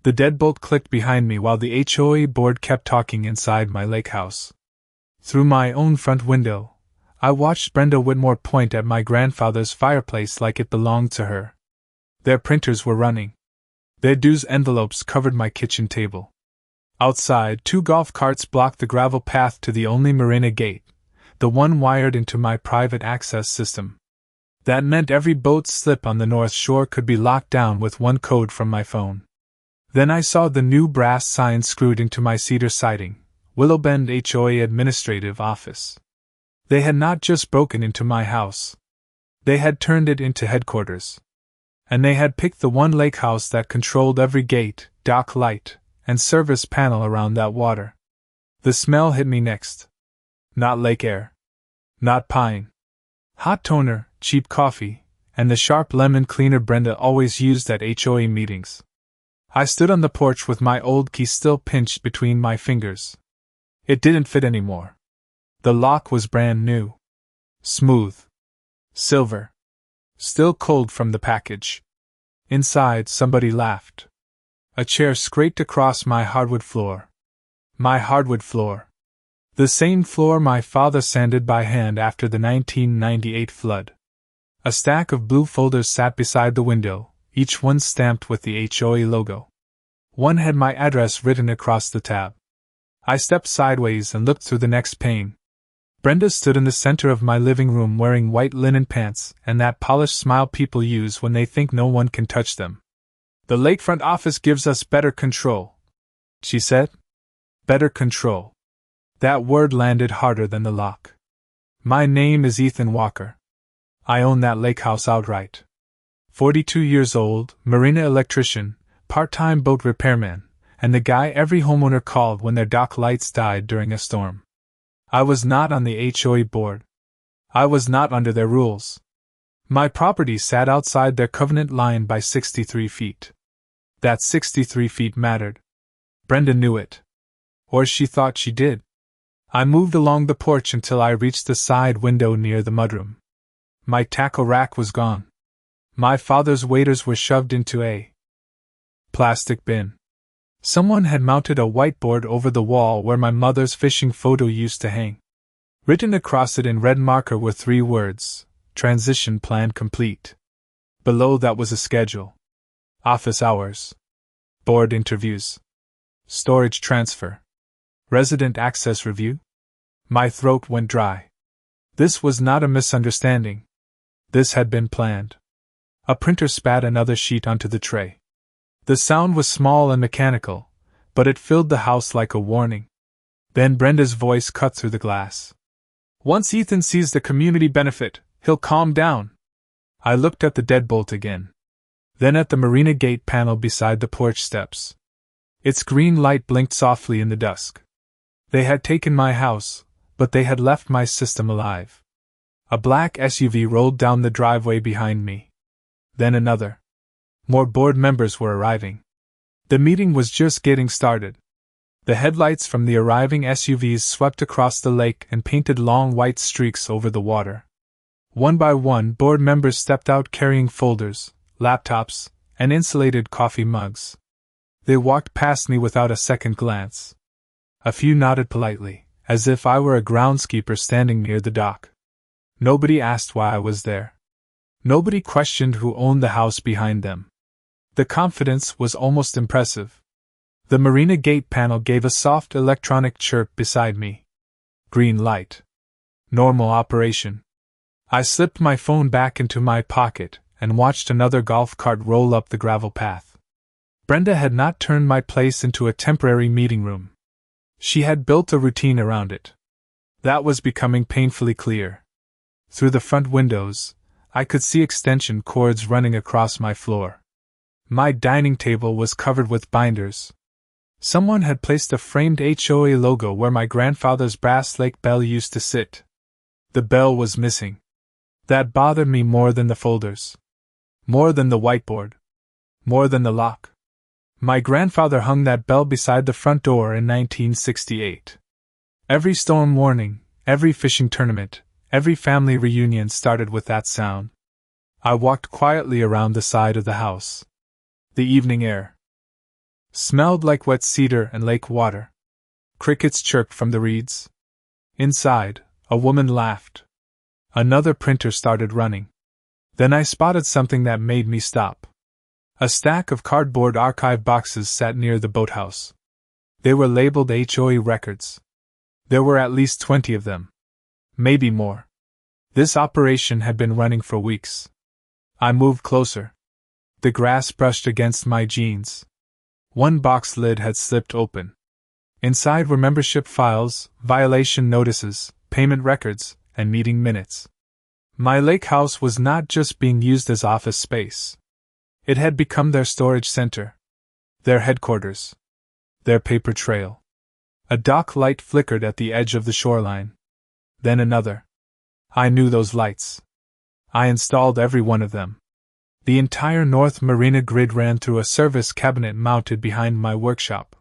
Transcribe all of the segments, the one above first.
The deadbolt clicked behind me while the HOA board kept talking inside my Lakehouse. Through my own front window, I watched Brenda Whitmore point at my grandfather's fireplace like it belonged to her. Their printers were running. Their dues envelopes covered my kitchen table. Outside, 2 golf carts blocked the gravel path to the only marina gate, the one wired into my private access system. That meant every boat slip on the North Shore could be locked down with one code from my phone. Then I saw the new brass sign screwed into my cedar siding, Willowbend HOA Administrative Office. They had not just broken into my house. They had turned it into headquarters. And they had picked the one lake house that controlled every gate, dock light, and service panel around that water. The smell hit me next. Not lake air. Not pine. Hot toner, cheap coffee, and the sharp lemon cleaner Brenda always used at HOA meetings. I stood on the porch with my old key still pinched between my fingers. It didn't fit anymore. The lock was brand new. Smooth. Silver. Still cold from the package. Inside, somebody laughed. A chair scraped across my hardwood floor. My hardwood floor. The same floor my father sanded by hand after the 1998 flood. A stack of blue folders sat beside the window, each one stamped with the HOA logo. One had my address written across the tab. I stepped sideways and looked through the next pane. Brenda stood in the center of my living room wearing white linen pants and that polished smile people use when they think no one can touch them. "The lakefront office gives us better control," she said. Better control. That word landed harder than the lock. My name is Ethan Walker. I own that lake house outright. 42 years old, marina electrician, part-time boat repairman, and the guy every homeowner called when their dock lights died during a storm. I was not on the HOA board. I was not under their rules. My property sat outside their covenant line by 63 feet. That 63 feet mattered. Brenda knew it. Or she thought she did. I moved along the porch until I reached the side window near the mudroom. My tackle rack was gone. My father's waders were shoved into a plastic bin. Someone had mounted a whiteboard over the wall where my mother's fishing photo used to hang. Written across it in red marker were 3 words: Transition Plan Complete. Below that was a schedule. Office hours. Board interviews. Storage transfer. Resident access review. My throat went dry. This was not a misunderstanding. This had been planned. A printer spat another sheet onto the tray. The sound was small and mechanical, but it filled the house like a warning. Then Brenda's voice cut through the glass. "Once Ethan sees the community benefit, he'll calm down." I looked at the deadbolt again. Then at the marina gate panel beside the porch steps. Its green light blinked softly in the dusk. They had taken my house, but they had left my system alive. A black SUV rolled down the driveway behind me. Then another. More board members were arriving. The meeting was just getting started. The headlights from the arriving SUVs swept across the lake and painted long white streaks over the water. One by one, board members stepped out carrying folders, laptops, and insulated coffee mugs. They walked past me without a second glance. A few nodded politely, as if I were a groundskeeper standing near the dock. Nobody asked why I was there. Nobody questioned who owned the house behind them. The confidence was almost impressive. The marina gate panel gave a soft electronic chirp beside me. Green light. Normal operation. I slipped my phone back into my pocket and watched another golf cart roll up the gravel path. Brenda had not turned my place into a temporary meeting room. She had built a routine around it. That was becoming painfully clear. Through the front windows, I could see extension cords running across my floor. My dining table was covered with binders. Someone had placed a framed HOA logo where my grandfather's brass lake bell used to sit. The bell was missing. That bothered me more than the folders. More than the whiteboard. More than the lock. My grandfather hung that bell beside the front door in 1968. Every storm warning, every fishing tournament, every family reunion started with that sound. I walked quietly around the side of the house. The evening air. Smelled like wet cedar and lake water. Crickets chirped from the reeds. Inside, a woman laughed. Another printer started running. Then I spotted something that made me stop. A stack of cardboard archive boxes sat near the boathouse. They were labeled HOA records. There were at least 20 of them. Maybe more. This operation had been running for weeks. I moved closer. The grass brushed against my jeans. One box lid had slipped open. Inside were membership files, violation notices, payment records, and meeting minutes. My Lakehouse was not just being used as office space. It had become their storage center, their headquarters, their paper trail. A dock light flickered at the edge of the shoreline. Then another. I knew those lights. I installed every one of them. The entire North Marina grid ran through a service cabinet mounted behind my workshop.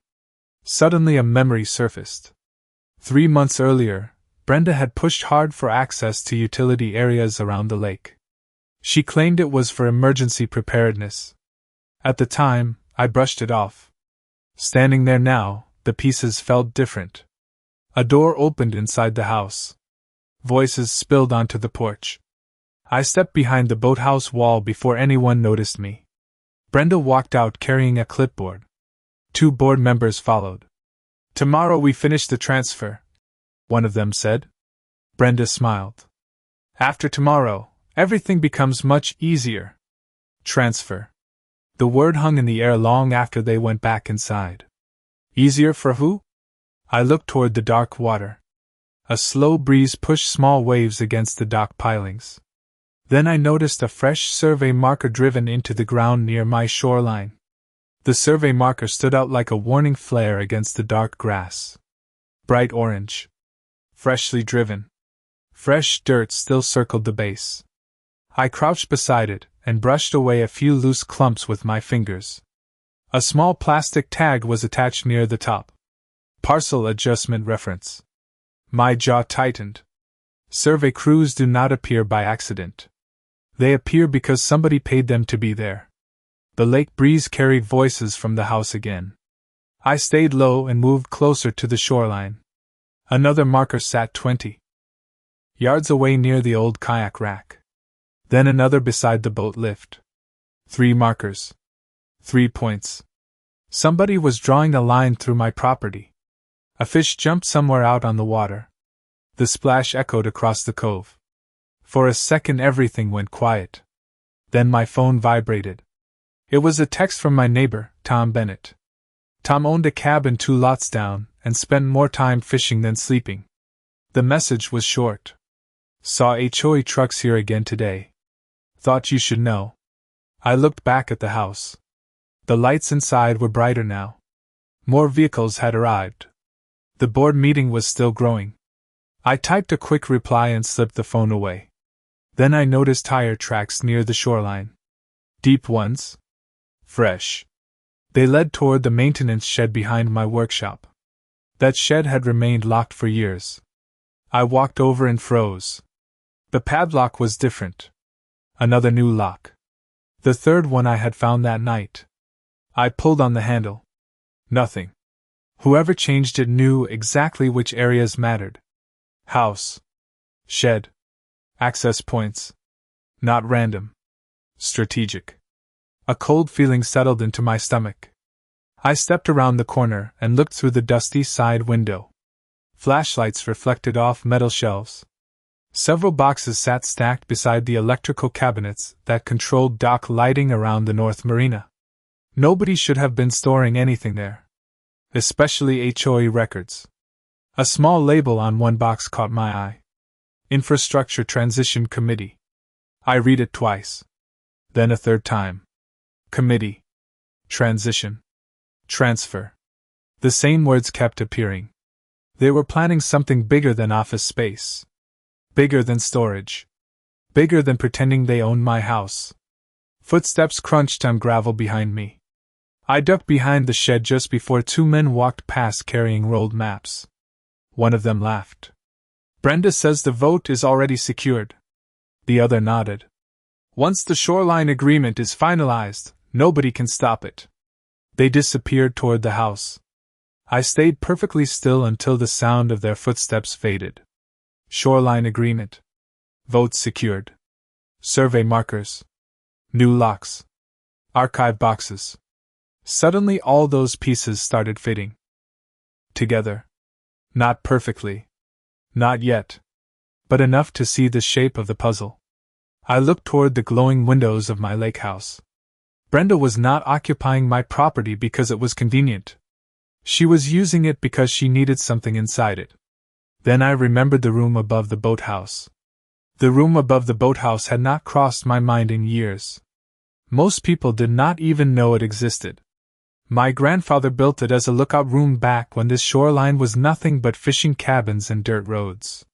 Suddenly a memory surfaced. 3 months earlier, Brenda had pushed hard for access to utility areas around the lake. She claimed it was for emergency preparedness. At the time, I brushed it off. Standing there now, the pieces felt different. A door opened inside the house. Voices spilled onto the porch. I stepped behind the boathouse wall before anyone noticed me. Brenda walked out carrying a clipboard. 2 board members followed. "Tomorrow we finish the transfer," one of them said. Brenda smiled. "After tomorrow, everything becomes much easier." Transfer. The word hung in the air long after they went back inside. Easier for who? I looked toward the dark water. A slow breeze pushed small waves against the dock pilings. Then I noticed a fresh survey marker driven into the ground near my shoreline. The survey marker stood out like a warning flare against the dark grass. Bright orange. Freshly driven. Fresh dirt still circled the base. I crouched beside it and brushed away a few loose clumps with my fingers. A small plastic tag was attached near the top. Parcel adjustment reference. My jaw tightened. Survey crews do not appear by accident. They appear because somebody paid them to be there. The lake breeze carried voices from the house again. I stayed low and moved closer to the shoreline. Another marker sat 20 yards away near the old kayak rack. Then another beside the boat lift. 3 markers. 3 points. Somebody was drawing a line through my property. A fish jumped somewhere out on the water. The splash echoed across the cove. For a second everything went quiet. Then my phone vibrated. It was a text from my neighbor, Tom Bennett. Tom owned a cabin 2 lots down and spent more time fishing than sleeping. The message was short. Saw HOA trucks here again today. Thought you should know. I looked back at the house. The lights inside were brighter now. More vehicles had arrived. The board meeting was still growing. I typed a quick reply and slipped the phone away. Then I noticed tire tracks near the shoreline. Deep ones. Fresh. They led toward the maintenance shed behind my workshop. That shed had remained locked for years. I walked over and froze. The padlock was different. Another new lock. The third one I had found that night. I pulled on the handle. Nothing. Whoever changed it knew exactly which areas mattered. House. Shed. Access points. Not random. Strategic. A cold feeling settled into my stomach. I stepped around the corner and looked through the dusty side window. Flashlights reflected off metal shelves. Several boxes sat stacked beside the electrical cabinets that controlled dock lighting around the North Marina. Nobody should have been storing anything there. Especially HOA records. A small label on one box caught my eye. Infrastructure Transition Committee. I read it twice. Then a third time. Committee. Transition. Transfer. The same words kept appearing. They were planning something bigger than office space. Bigger than storage. Bigger than pretending they owned my house. Footsteps crunched on gravel behind me. I ducked behind the shed just before 2 men walked past carrying rolled maps. One of them laughed. "Brenda says the vote is already secured." The other nodded. "Once the shoreline agreement is finalized, nobody can stop it." They disappeared toward the house. I stayed perfectly still until the sound of their footsteps faded. Shoreline agreement. Votes secured. Survey markers. New locks. Archive boxes. Suddenly all those pieces started fitting together. Not perfectly. Not yet. But enough to see the shape of the puzzle. I looked toward the glowing windows of my lake house. Brenda was not occupying my property because it was convenient. She was using it because she needed something inside it. Then I remembered the room above the boathouse. The room above the boathouse had not crossed my mind in years. Most people did not even know it existed. My grandfather built it as a lookout room back when this shoreline was nothing but fishing cabins and dirt roads.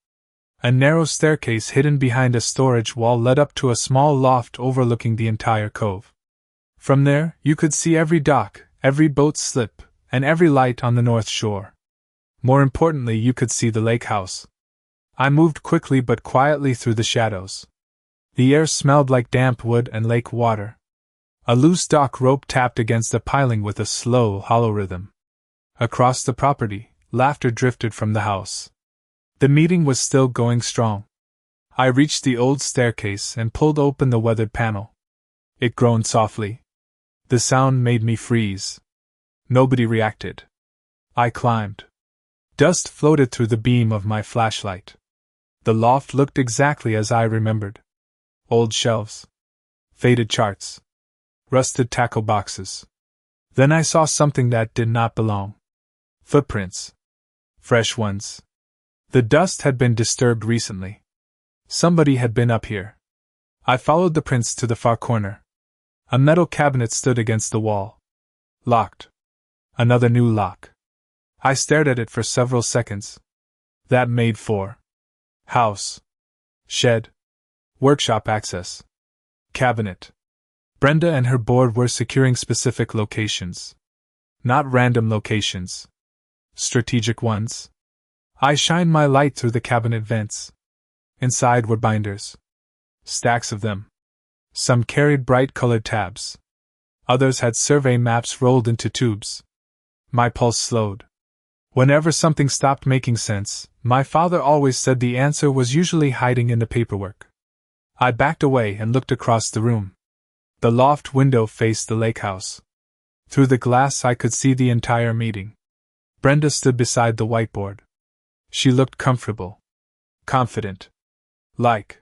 A narrow staircase hidden behind a storage wall led up to a small loft overlooking the entire cove. From there, you could see every dock, every boat slip, and every light on the north shore. More importantly, you could see the lake house. I moved quickly but quietly through the shadows. The air smelled like damp wood and lake water. A loose dock rope tapped against the piling with a slow, hollow rhythm. Across the property, laughter drifted from the house. The meeting was still going strong. I reached the old staircase and pulled open the weathered panel. It groaned softly. The sound made me freeze. Nobody reacted. I climbed. Dust floated through the beam of my flashlight. The loft looked exactly as I remembered. Old shelves. Faded charts. Rusted tackle boxes. Then I saw something that did not belong. Footprints. Fresh ones. The dust had been disturbed recently. Somebody had been up here. I followed the prints to the far corner. A metal cabinet stood against the wall. Locked. Another new lock. I stared at it for several seconds. That made 4. House. Shed. Workshop access. Cabinet. Brenda and her board were securing specific locations. Not random locations. Strategic ones. I shined my light through the cabinet vents. Inside were binders. Stacks of them. Some carried bright-colored tabs. Others had survey maps rolled into tubes. My pulse slowed. Whenever something stopped making sense, my father always said the answer was usually hiding in the paperwork. I backed away and looked across the room. The loft window faced the lake house. Through the glass I could see the entire meeting. Brenda stood beside the whiteboard. She looked comfortable. Confident. Like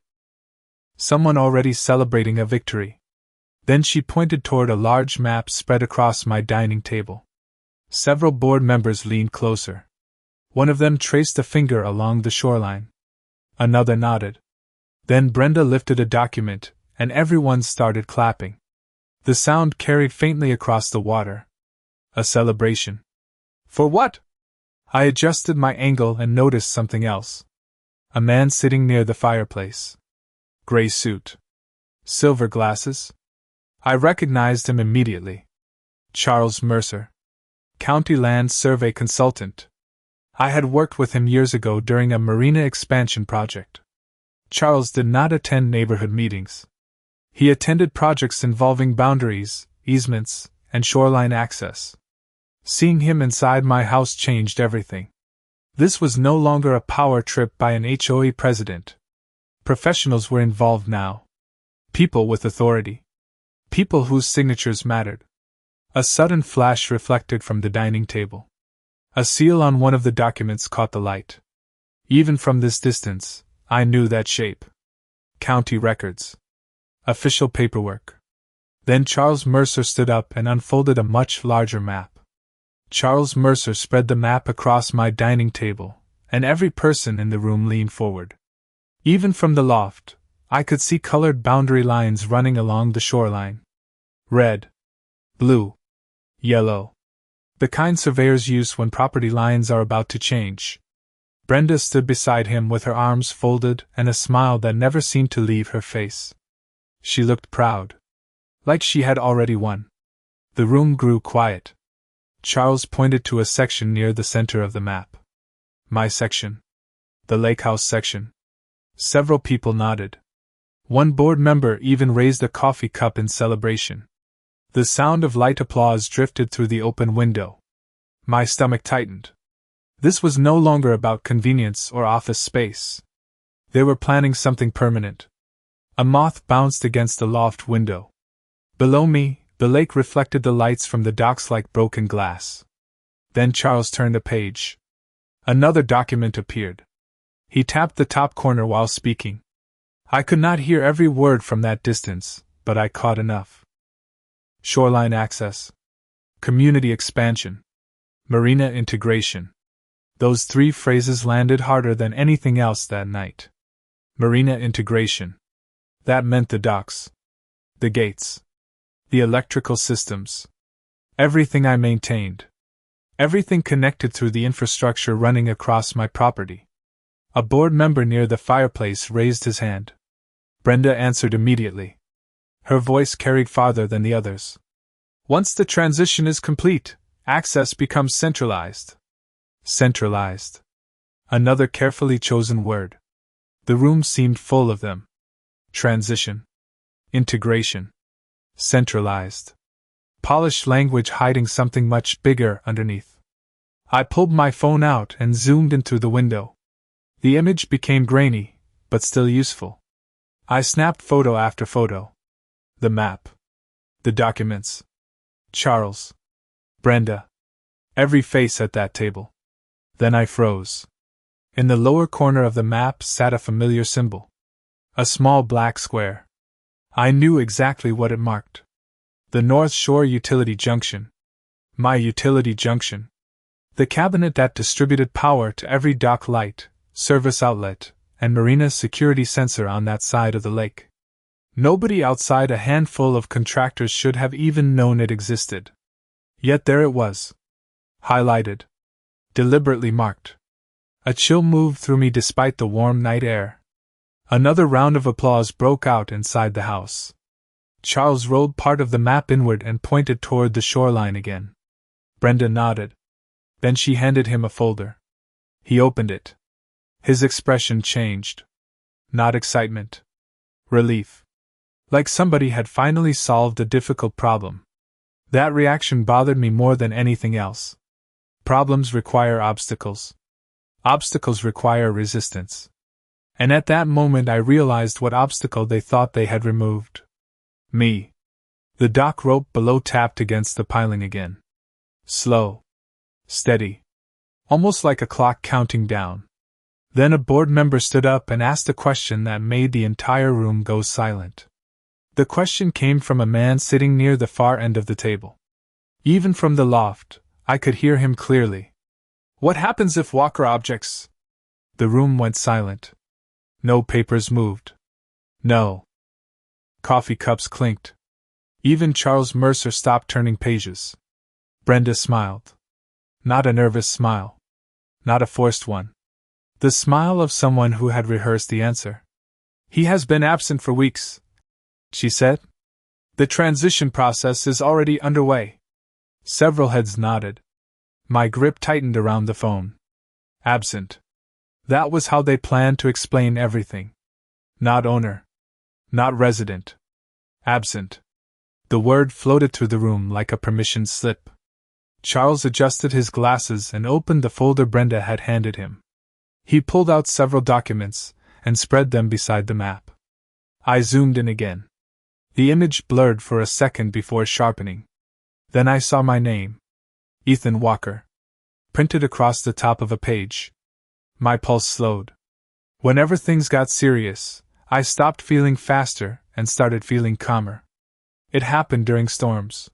someone already celebrating a victory. Then she pointed toward a large map spread across my dining table. Several board members leaned closer. One of them traced a finger along the shoreline. Another nodded. Then Brenda lifted a document, and everyone started clapping. The sound carried faintly across the water. A celebration. For what? I adjusted my angle and noticed something else. A man sitting near the fireplace. Gray suit. Silver glasses. I recognized him immediately. Charles Mercer. County Land Survey Consultant. I had worked with him years ago during a marina expansion project. Charles did not attend neighborhood meetings. He attended projects involving boundaries, easements, and shoreline access. Seeing him inside my house changed everything. This was no longer a power trip by an HOA president. Professionals were involved now. People with authority. People whose signatures mattered. A sudden flash reflected from the dining table. A seal on one of the documents caught the light. Even from this distance, I knew that shape. County records. Official paperwork. Then Charles Mercer stood up and unfolded a much larger map. Charles Mercer spread the map across my dining table, and every person in the room leaned forward. Even from the loft, I could see colored boundary lines running along the shoreline. Red. Blue. Yellow. The kind surveyors use when property lines are about to change. Brenda stood beside him with her arms folded and a smile that never seemed to leave her face. She looked proud. Like she had already won. The room grew quiet. Charles pointed to a section near the center of the map. My section. The Lakehouse section. Several people nodded. One board member even raised a coffee cup in celebration. The sound of light applause drifted through the open window. My stomach tightened. This was no longer about convenience or office space. They were planning something permanent. A moth bounced against the loft window. Below me, the lake reflected the lights from the docks like broken glass. Then Charles turned a page. Another document appeared. He tapped the top corner while speaking. I could not hear every word from that distance, but I caught enough. Shoreline access. Community expansion. Marina integration. Those three phrases landed harder than anything else that night. Marina integration. That meant the docks. The gates. The electrical systems. Everything I maintained. Everything connected through the infrastructure running across my property. A board member near the fireplace raised his hand. Brenda answered immediately. Her voice carried farther than the others. Once the transition is complete, access becomes centralized. Centralized. Another carefully chosen word. The room seemed full of them. Transition. Integration. Centralized. Polished language hiding something much bigger underneath. I pulled my phone out and zoomed in through the window. The image became grainy, but still useful. I snapped photo after photo. The map. The documents. Charles. Brenda. Every face at that table. Then I froze. In the lower corner of the map sat a familiar symbol. A small black square. I knew exactly what it marked. The North Shore Utility Junction. My utility junction. The cabinet that distributed power to every dock light, service outlet, and marina security sensor on that side of the lake. Nobody outside a handful of contractors should have even known it existed. Yet there it was. Highlighted. Deliberately marked. A chill moved through me despite the warm night air. Another round of applause broke out inside the house. Charles rolled part of the map inward and pointed toward the shoreline again. Brenda nodded. Then she handed him a folder. He opened it. His expression changed. Not excitement. Relief. Like somebody had finally solved a difficult problem. That reaction bothered me more than anything else. Problems require obstacles. Obstacles require resistance. And at that moment I realized what obstacle they thought they had removed. Me. The dock rope below tapped against the piling again. Slow. Steady. Almost like a clock counting down. Then a board member stood up and asked a question that made the entire room go silent. The question came from a man sitting near the far end of the table. Even from the loft, I could hear him clearly. What happens if walker objects? The room went silent. No papers moved. No. Coffee cups clinked. Even Charles Mercer stopped turning pages. Brenda smiled. Not a nervous smile. Not a forced one. The smile of someone who had rehearsed the answer. He has been absent for weeks, she said. The transition process is already underway. Several heads nodded. My grip tightened around the phone. Absent. That was how they planned to explain everything. Not owner. Not resident. Absent. The word floated through the room like a permission slip. Charles adjusted his glasses and opened the folder Brenda had handed him. He pulled out several documents and spread them beside the map. I zoomed in again. The image blurred for a second before sharpening. Then I saw my name. Ethan Walker. Printed across the top of a page. My pulse slowed. Whenever things got serious, I stopped feeling faster and started feeling calmer. It happened during storms.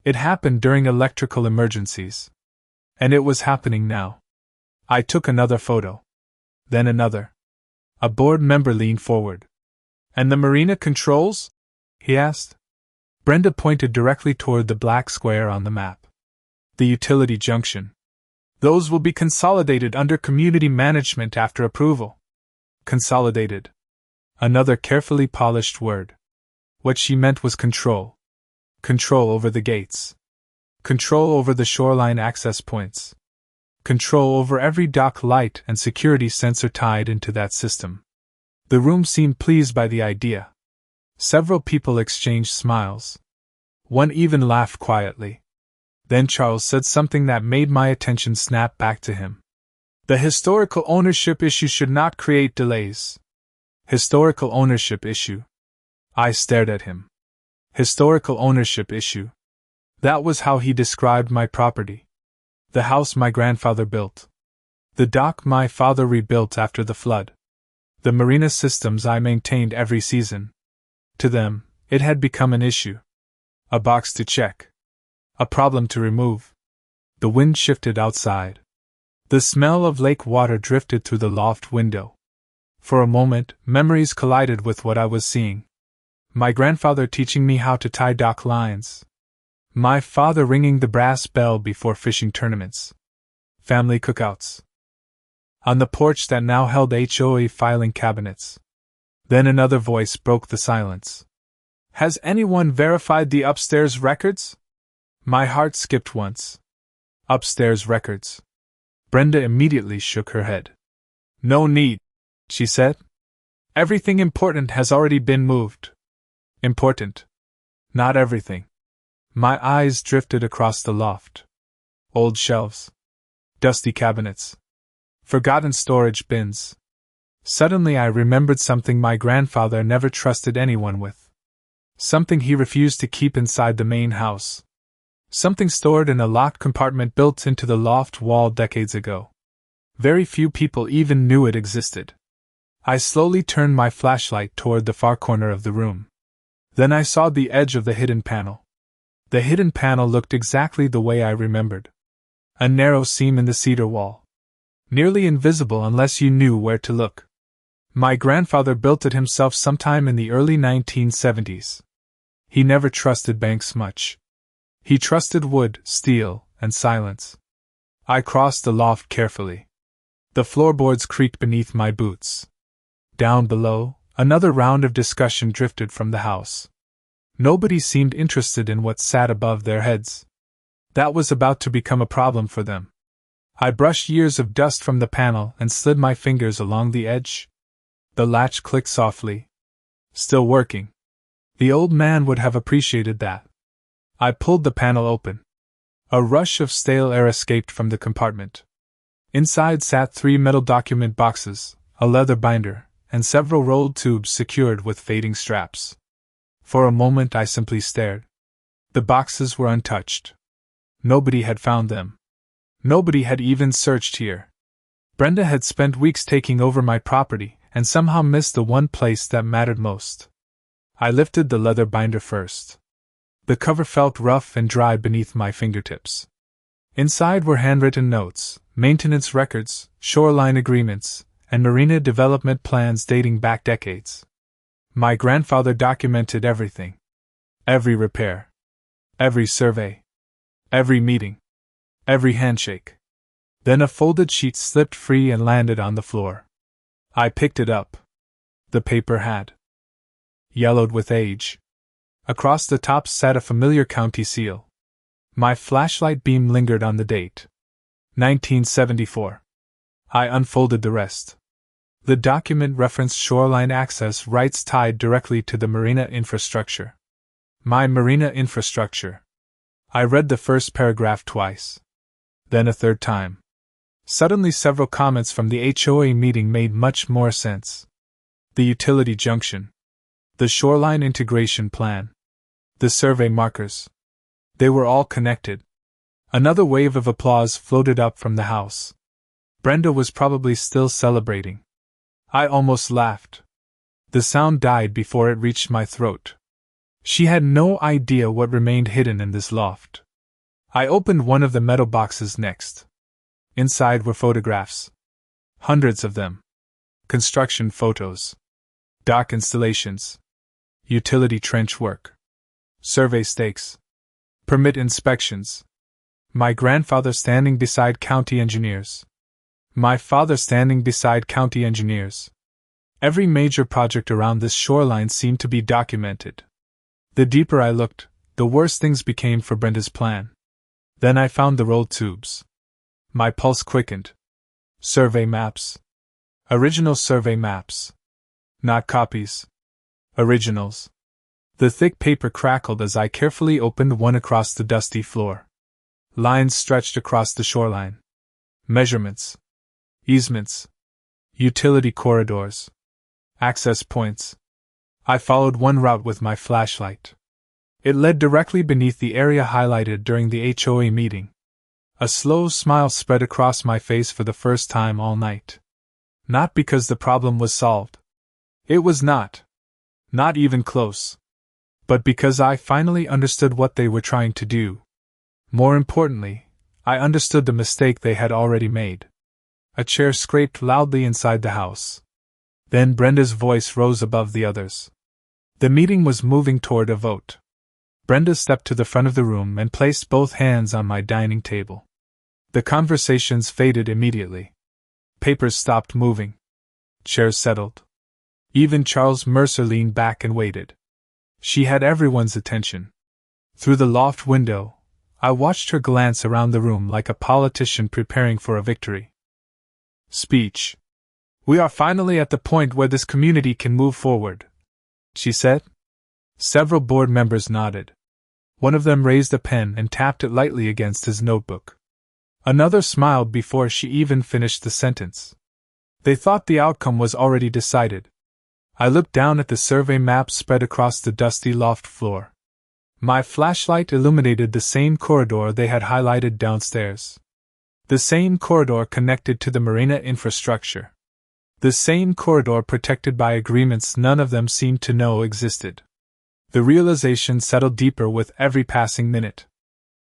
It happened during electrical emergencies. And it was happening now. I took another photo. Then another. A board member leaned forward. And the marina controls? He asked. Brenda pointed directly toward the black square on the map. The utility junction. Those will be consolidated under community management after approval. Consolidated. Another carefully polished word. What she meant was control. Control over the gates. Control over the shoreline access points. Control over every dock light and security sensor tied into that system. The room seemed pleased by the idea. Several people exchanged smiles. One even laughed quietly. Then Charles said something that made my attention snap back to him. The historical ownership issue should not create delays. Historical ownership issue. I stared at him. Historical ownership issue. That was how he described my property. The house my grandfather built. The dock my father rebuilt after the flood. The marina systems I maintained every season. To them, it had become an issue. A box to check. A problem to remove. The wind shifted outside. The smell of lake water drifted through the loft window. For a moment, memories collided with what I was seeing. My grandfather teaching me how to tie dock lines. My father ringing the brass bell before fishing tournaments. Family cookouts. On the porch that now held HOA filing cabinets. Then another voice broke the silence. Has anyone verified the upstairs records? My heart skipped once. Upstairs records. Brenda immediately shook her head. No need, she said. Everything important has already been moved. Important. Not everything. My eyes drifted across the loft. Old shelves. Dusty cabinets. Forgotten storage bins. Suddenly I remembered something my grandfather never trusted anyone with. Something he refused to keep inside the main house. Something stored in a locked compartment built into the loft wall decades ago. Very few people even knew it existed. I slowly turned my flashlight toward the far corner of the room. Then I saw the edge of the hidden panel. The hidden panel looked exactly the way I remembered. A narrow seam in the cedar wall. Nearly invisible unless you knew where to look. My grandfather built it himself sometime in the early 1970s. He never trusted banks much. He trusted wood, steel, and silence. I crossed the loft carefully. The floorboards creaked beneath my boots. Down below, another round of discussion drifted from the house. Nobody seemed interested in what sat above their heads. That was about to become a problem for them. I brushed years of dust from the panel and slid my fingers along the edge. The latch clicked softly. Still working. The old man would have appreciated that. I pulled the panel open. A rush of stale air escaped from the compartment. Inside sat 3 metal document boxes, a leather binder, and several rolled tubes secured with fading straps. For a moment I simply stared. The boxes were untouched. Nobody had found them. Nobody had even searched here. Brenda had spent weeks taking over my property and somehow missed the one place that mattered most. I lifted the leather binder first. The cover felt rough and dry beneath my fingertips. Inside were handwritten notes, maintenance records, shoreline agreements, and marina development plans dating back decades. My grandfather documented everything. Every repair. Every survey. Every meeting. Every handshake. Then a folded sheet slipped free and landed on the floor. I picked it up. The paper had yellowed with age. Across the top sat a familiar county seal. My flashlight beam lingered on the date. 1974. I unfolded the rest. The document referenced shoreline access rights tied directly to the marina infrastructure. My marina infrastructure. I read the first paragraph twice. Then a third time. Suddenly several comments from the HOA meeting made much more sense. The utility junction. The shoreline integration plan. The survey markers. They were all connected. Another wave of applause floated up from the house. Brenda was probably still celebrating. I almost laughed. The sound died before it reached my throat. She had no idea what remained hidden in this loft. I opened one of the metal boxes next. Inside were photographs. Hundreds of them. Construction photos. Dock installations. Utility trench work. Survey stakes. Permit inspections. My grandfather standing beside county engineers. My father standing beside county engineers. Every major project around this shoreline seemed to be documented. The deeper I looked, the worse things became for Brenda's plan. Then I found the rolled tubes. My pulse quickened. Survey maps. Original survey maps. Not copies. Originals. The thick paper crackled as I carefully opened one across the dusty floor. Lines stretched across the shoreline. Measurements. Easements. Utility corridors. Access points. I followed one route with my flashlight. It led directly beneath the area highlighted during the HOA meeting. A slow smile spread across my face for the first time all night. Not because the problem was solved. It was not. Not even close. But because I finally understood what they were trying to do. More importantly, I understood the mistake they had already made. A chair scraped loudly inside the house. Then Brenda's voice rose above the others. The meeting was moving toward a vote. Brenda stepped to the front of the room and placed both hands on my dining table. The conversations faded immediately. Papers stopped moving. Chairs settled. Even Charles Mercer leaned back and waited. She had everyone's attention. Through the loft window, I watched her glance around the room like a politician preparing for a victory. Speech. "We are finally at the point where this community can move forward," she said. Several board members nodded. One of them raised a pen and tapped it lightly against his notebook. Another smiled before she even finished the sentence. They thought the outcome was already decided. I looked down at the survey maps spread across the dusty loft floor. My flashlight illuminated the same corridor they had highlighted downstairs. The same corridor connected to the marina infrastructure. The same corridor protected by agreements none of them seemed to know existed. The realization settled deeper with every passing minute.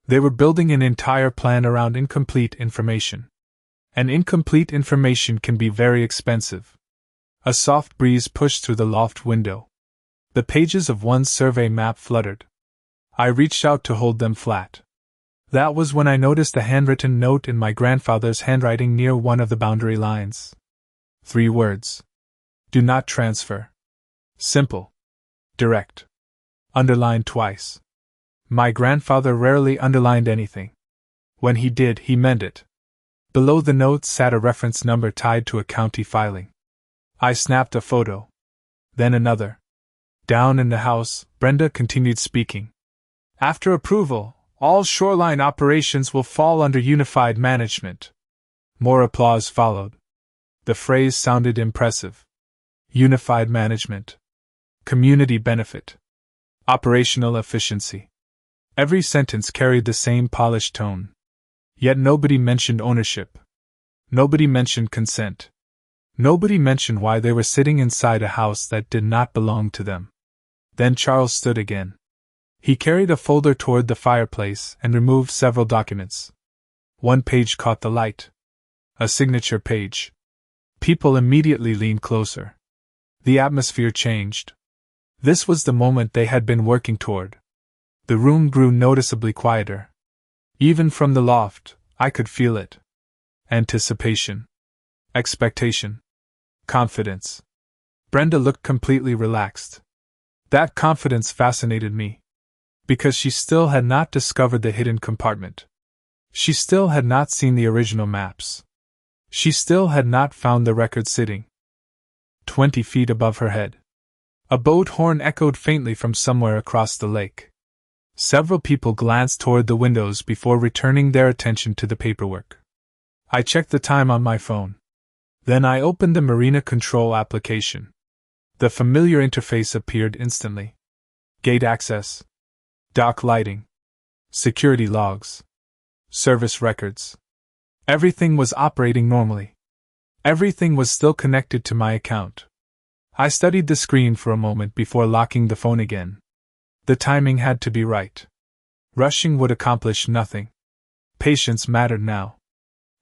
They were building an entire plan around incomplete information. And incomplete information can be very expensive. A soft breeze pushed through the loft window. The pages of one survey map fluttered. I reached out to hold them flat. That was when I noticed a handwritten note in my grandfather's handwriting near one of the boundary lines. 3 words. Do not transfer. Simple. Direct. Underlined twice. My grandfather rarely underlined anything. When he did, he meant it. Below the note sat a reference number tied to a county filing. I snapped a photo. Then another. Down in the house, Brenda continued speaking. After approval, all shoreline operations will fall under unified management. More applause followed. The phrase sounded impressive. Unified management. Community benefit. Operational efficiency. Every sentence carried the same polished tone. Yet nobody mentioned ownership. Nobody mentioned consent. Nobody mentioned why they were sitting inside a house that did not belong to them. Then Charles stood again. He carried a folder toward the fireplace and removed several documents. One page caught the light. A signature page. People immediately leaned closer. The atmosphere changed. This was the moment they had been working toward. The room grew noticeably quieter. Even from the loft, I could feel it. Anticipation. Expectation. Confidence. Brenda looked completely relaxed. That confidence fascinated me. Because she still had not discovered the hidden compartment. She still had not seen the original maps. She still had not found the record sitting 20 feet above her head. A boat horn echoed faintly from somewhere across the lake. Several people glanced toward the windows before returning their attention to the paperwork. I checked the time on my phone. Then I opened the Marina Control application. The familiar interface appeared instantly. Gate access. Dock lighting. Security logs. Service records. Everything was operating normally. Everything was still connected to my account. I studied the screen for a moment before locking the phone again. The timing had to be right. Rushing would accomplish nothing. Patience mattered now.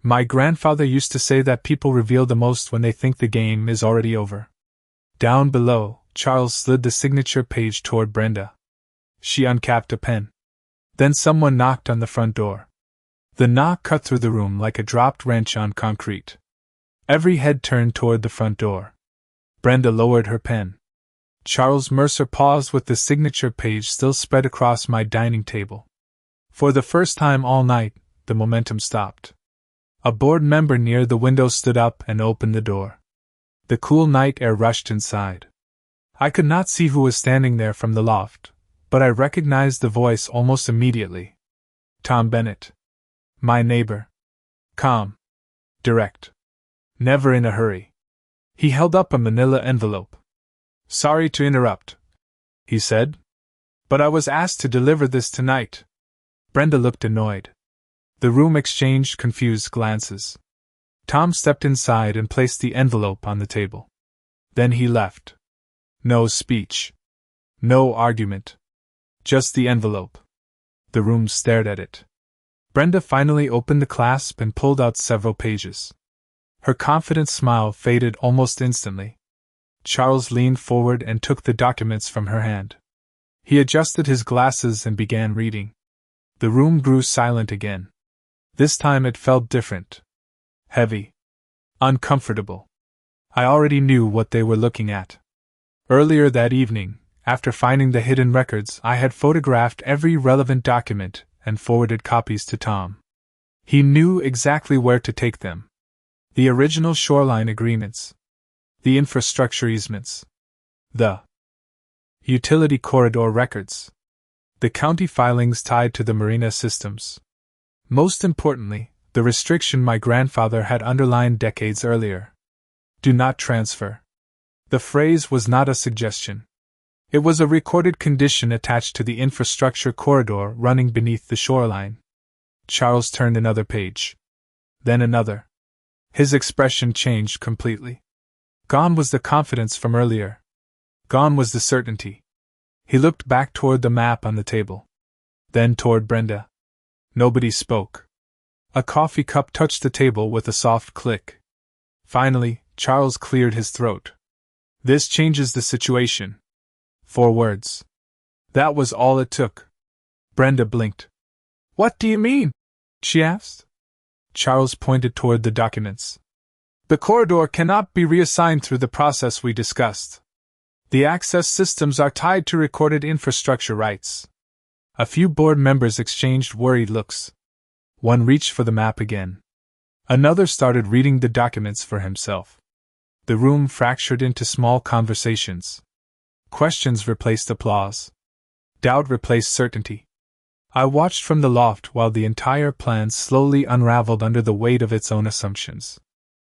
My grandfather used to say that people reveal the most when they think the game is already over. Down below, Charles slid the signature page toward Brenda. She uncapped a pen. Then someone knocked on the front door. The knock cut through the room like a dropped wrench on concrete. Every head turned toward the front door. Brenda lowered her pen. Charles Mercer paused with the signature page still spread across my dining table. For the first time all night, the momentum stopped. A board member near the window stood up and opened the door. The cool night air rushed inside. I could not see who was standing there from the loft, but I recognized the voice almost immediately. Tom Bennett. My neighbor. Calm. Direct. Never in a hurry. He held up a manila envelope. Sorry to interrupt, he said, but I was asked to deliver this tonight. Brenda looked annoyed. The room exchanged confused glances. Tom stepped inside and placed the envelope on the table. Then he left. No speech. No argument. Just the envelope. The room stared at it. Brenda finally opened the clasp and pulled out several pages. Her confident smile faded almost instantly. Charles leaned forward and took the documents from her hand. He adjusted his glasses and began reading. The room grew silent again. This time it felt different. Heavy. Uncomfortable. I already knew what they were looking at. Earlier that evening, after finding the hidden records, I had photographed every relevant document and forwarded copies to Tom. He knew exactly where to take them. The original shoreline agreements. The infrastructure easements. The utility corridor records. The county filings tied to the marina systems. Most importantly, the restriction my grandfather had underlined decades earlier. Do not transfer. The phrase was not a suggestion. It was a recorded condition attached to the infrastructure corridor running beneath the shoreline. Charles turned another page. Then another. His expression changed completely. Gone was the confidence from earlier. Gone was the certainty. He looked back toward the map on the table. Then toward Brenda. Nobody spoke. A coffee cup touched the table with a soft click. Finally, Charles cleared his throat. This changes the situation. 4 words. That was all it took. Brenda blinked. What do you mean? She asked. Charles pointed toward the documents. The corridor cannot be reassigned through the process we discussed. The access systems are tied to recorded infrastructure rights. A few board members exchanged worried looks. One reached for the map again. Another started reading the documents for himself. The room fractured into small conversations. Questions replaced applause. Doubt replaced certainty. I watched from the loft while the entire plan slowly unraveled under the weight of its own assumptions.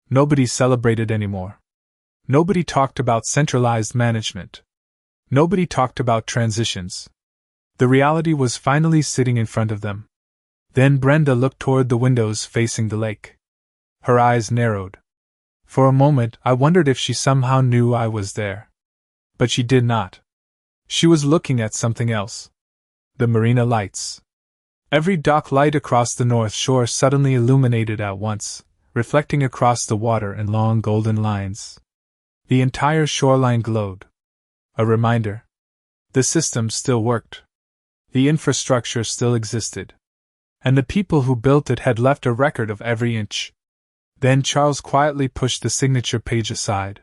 Nobody celebrated anymore. Nobody talked about centralized management. Nobody talked about transitions. The reality was finally sitting in front of them. Then Brenda looked toward the windows facing the lake. Her eyes narrowed. For a moment I wondered if she somehow knew I was there. But she did not. She was looking at something else. The marina lights. Every dock light across the north shore suddenly illuminated at once, reflecting across the water in long golden lines. The entire shoreline glowed. A reminder. The system still worked. The infrastructure still existed. And the people who built it had left a record of every inch. Then Charles quietly pushed the signature page aside.